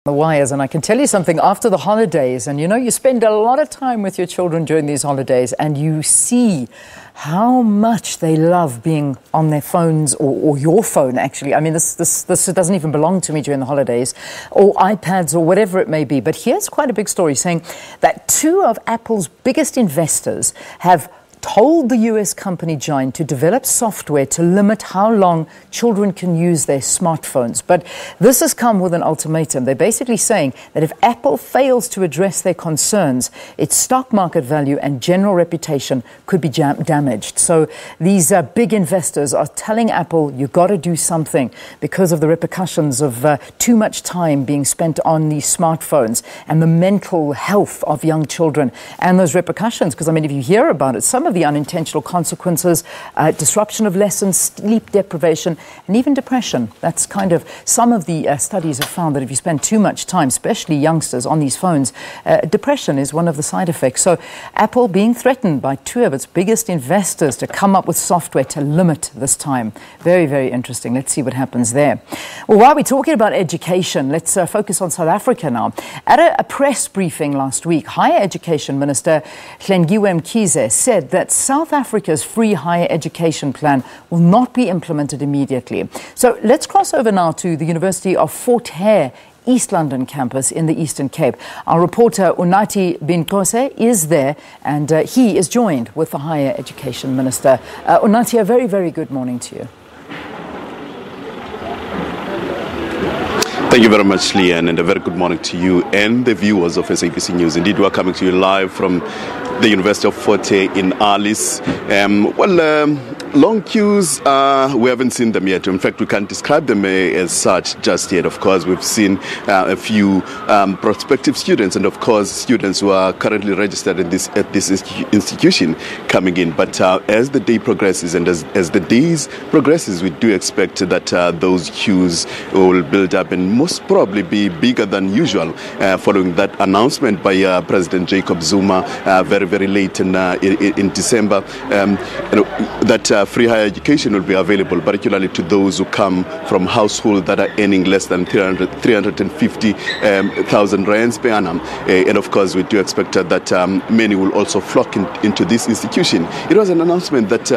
The wires, and I can tell you something, after the holidays, and you spend a lot of time with your children during these holidays, and you see how much they love being on their phones, or your phone actually. I mean, this doesn't even belong to me during the holidays, or iPads, or whatever it may be. But here's quite a big story saying that two of Apple's biggest investors have told the US company Giant to develop software to limit how long children can use their smartphones. But this has come with an ultimatum. They're basically saying that if Apple fails to address their concerns, its stock market value and general reputation could be damaged. So these big investors are telling Apple, you've got to do something because of the repercussions of too much time being spent on these smartphones and the mental health of young children and those repercussions. Because, I mean, if you hear about it, some of the unintentional consequences, disruption of lessons, sleep deprivation, and even depression. That's kind of some of the studies have found that if you spend too much time, especially youngsters, on these phones, depression is one of the side effects. So Apple being threatened by two of its biggest investors to come up with software to limit this time. Very, very interesting. Let's see what happens there. Well, while we're talking about education, let's focus on South Africa now. At a press briefing last week, Higher Education Minister Hlengiwe Mkhize said that South Africa's free higher education plan will not be implemented immediately. So let's cross over now to the University of Fort Hare East London campus in the Eastern Cape. Our reporter Unathi Binqose is there, and he is joined with the Higher Education Minister. Unathi, a very, very good morning to you. Thank you very much, Leanne, and a very good morning to you and the viewers of SABC News. Indeed, we are coming to you live from the University of Fort Hare in Alice. Long queues, we haven't seen them yet. In fact, we can't describe them as such just yet. Of course, we've seen a few prospective students and, of course, students who are currently registered at this institution coming in. But as the day progresses and as the days progresses, we do expect that those queues will build up and most probably be bigger than usual following that announcement by President Jacob Zuma very, very late in December that free higher education will be available, particularly to those who come from households that are earning less than 350,000 rands per annum. And of course, we do expect that many will also flock into this institution. It was an announcement that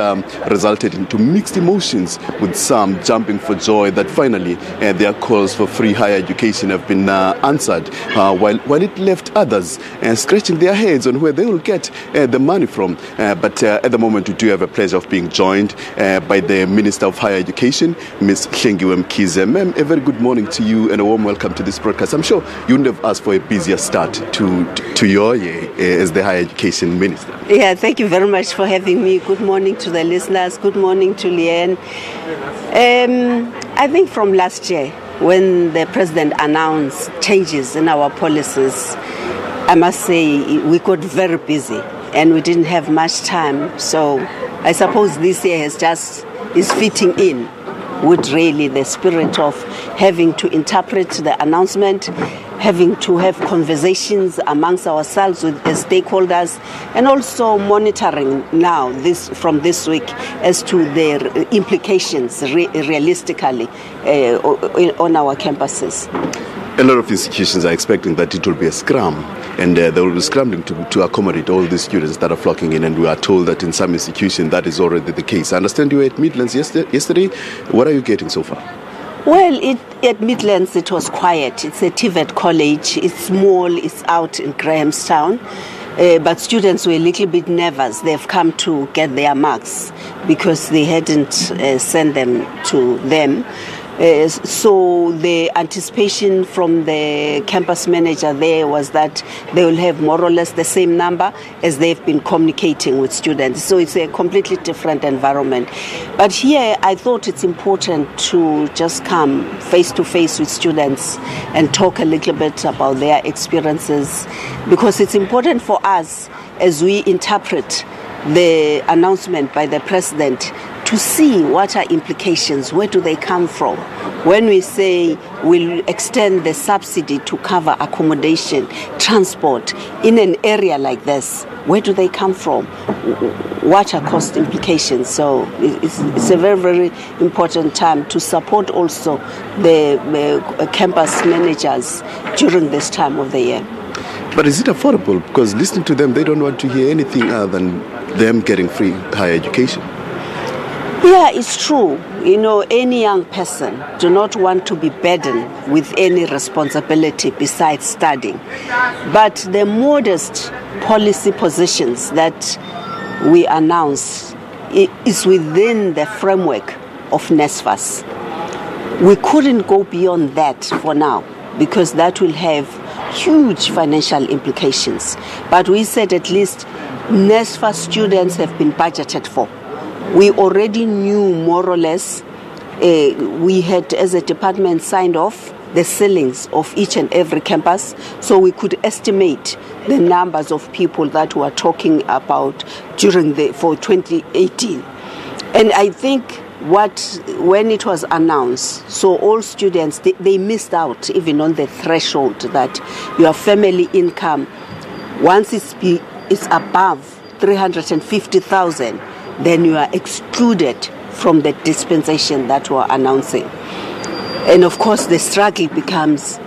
resulted into mixed emotions, with some jumping for joy that finally their calls for free higher education have been answered, while it left others scratching their heads on where they will get the money from. But at the moment, we do have a pleasure of being joined by the Minister of Higher Education, Ms. Hlengiwe Mkhize. Ma'am, a very good morning to you and a warm welcome to this broadcast. I'm sure you wouldn't have asked for a busier start to your year as the Higher Education Minister. Yeah, thank you very much for having me. Good morning to the listeners. Good morning to Leanne. I think from last year, when the President announced changes in our policies, I must say we got very busy and we didn't have much time. So I suppose this year is fitting in with really the spirit of having to interpret the announcement, having to have conversations amongst ourselves with the stakeholders, and also monitoring now from this week as to the implications realistically on our campuses. A lot of institutions are expecting that it will be a scrum, and they will be scrambling to accommodate all the students that are flocking in, and we are told that in some institutions that is already the case. I understand you were at Midlands yesterday. What are you getting so far? Well, at Midlands it was quiet. It's a TVET college. It's small. It's out in Grahamstown. But students were a little bit nervous. They've come to get their marks because they hadn't sent them to them. So the anticipation from the campus manager there was that they will have more or less the same number as they've been communicating with students. So it's a completely different environment. But here I thought it's important to just come face to face with students and talk a little bit about their experiences, because it's important for us as we interpret the announcement by the President to see what are implications, where do they come from. When we say will extend the subsidy to cover accommodation, transport in an area like this. Where do they come from? What are cost implications? So it's a very, very important time to support also the campus managers during this time of the year. But is it affordable? Because listening to them, they don't want to hear anything other than them getting free higher education. Yeah, it's true. You know, any young person do not want to be burdened with any responsibility besides studying. But the modest policy positions that we announce is within the framework of NSFAS. We couldn't go beyond that for now because that will have huge financial implications. But we said at least NSFAS students have been budgeted for. We already knew more or less, we had as a department signed off the ceilings of each and every campus, so we could estimate the numbers of people that we are talking about for 2018. And I think when it was announced, so all students, they missed out even on the threshold that your family income, once it's above 350,000, then you are excluded from the dispensation that we're announcing. And of course, the struggle becomes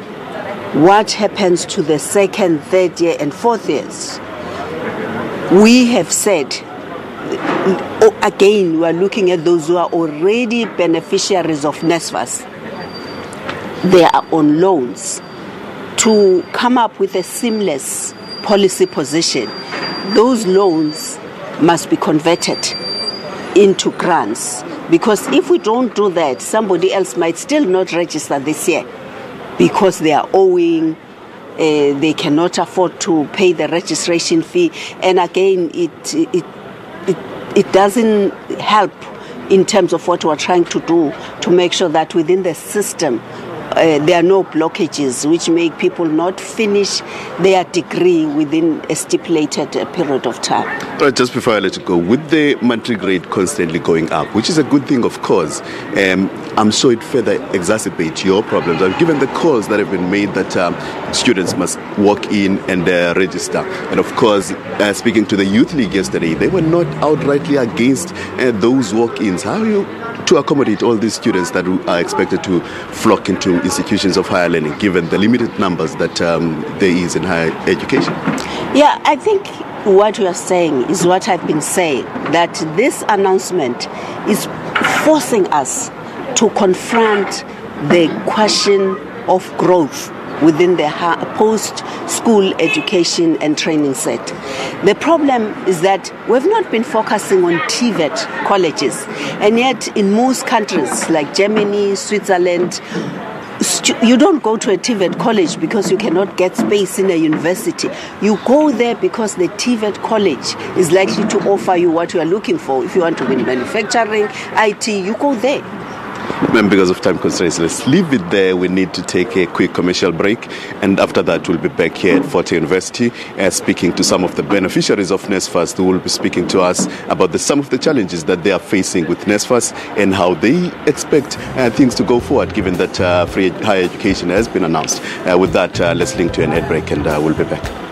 what happens to the second, third year, and fourth years. We have said, again, we are looking at those who are already beneficiaries of NSFAS. They are on loans. To come up with a seamless policy position, those loans must be converted into grants, because if we don't do that, somebody else might still not register this year because they are owing, they cannot afford to pay the registration fee, and again it doesn't help in terms of what we're trying to do to make sure that within the system there are no blockages which make people not finish their degree within a stipulated period of time. Right, just before I let you go, with the monthly grade constantly going up, which is a good thing, of course, I'm sure it further exacerbates your problems. Given the calls that have been made that students must walk in and register. And of course, speaking to the Youth League yesterday, they were not outrightly against those walk-ins. How are you to accommodate all these students that are expected to flock into institutions of higher learning, given the limited numbers that there is in higher education? Yeah, I think what we are saying is what I've been saying, that this announcement is forcing us to confront the question of growth within the post-school education and training set. The problem is that we've not been focusing on TVET colleges, and yet in most countries like Germany, Switzerland, you don't go to a TVET college because you cannot get space in a university. You go there because the TVET college is likely to offer you what you are looking for. If you want to be in manufacturing, IT, you go there. And because of time constraints, let's leave it there. We need to take a quick commercial break, and after that we'll be back here at Fort University speaking to some of the beneficiaries of NSFAS who will be speaking to us about some of the challenges that they are facing with NSFAS and how they expect things to go forward, given that free higher education has been announced. With that, let's link to an ad break and we'll be back.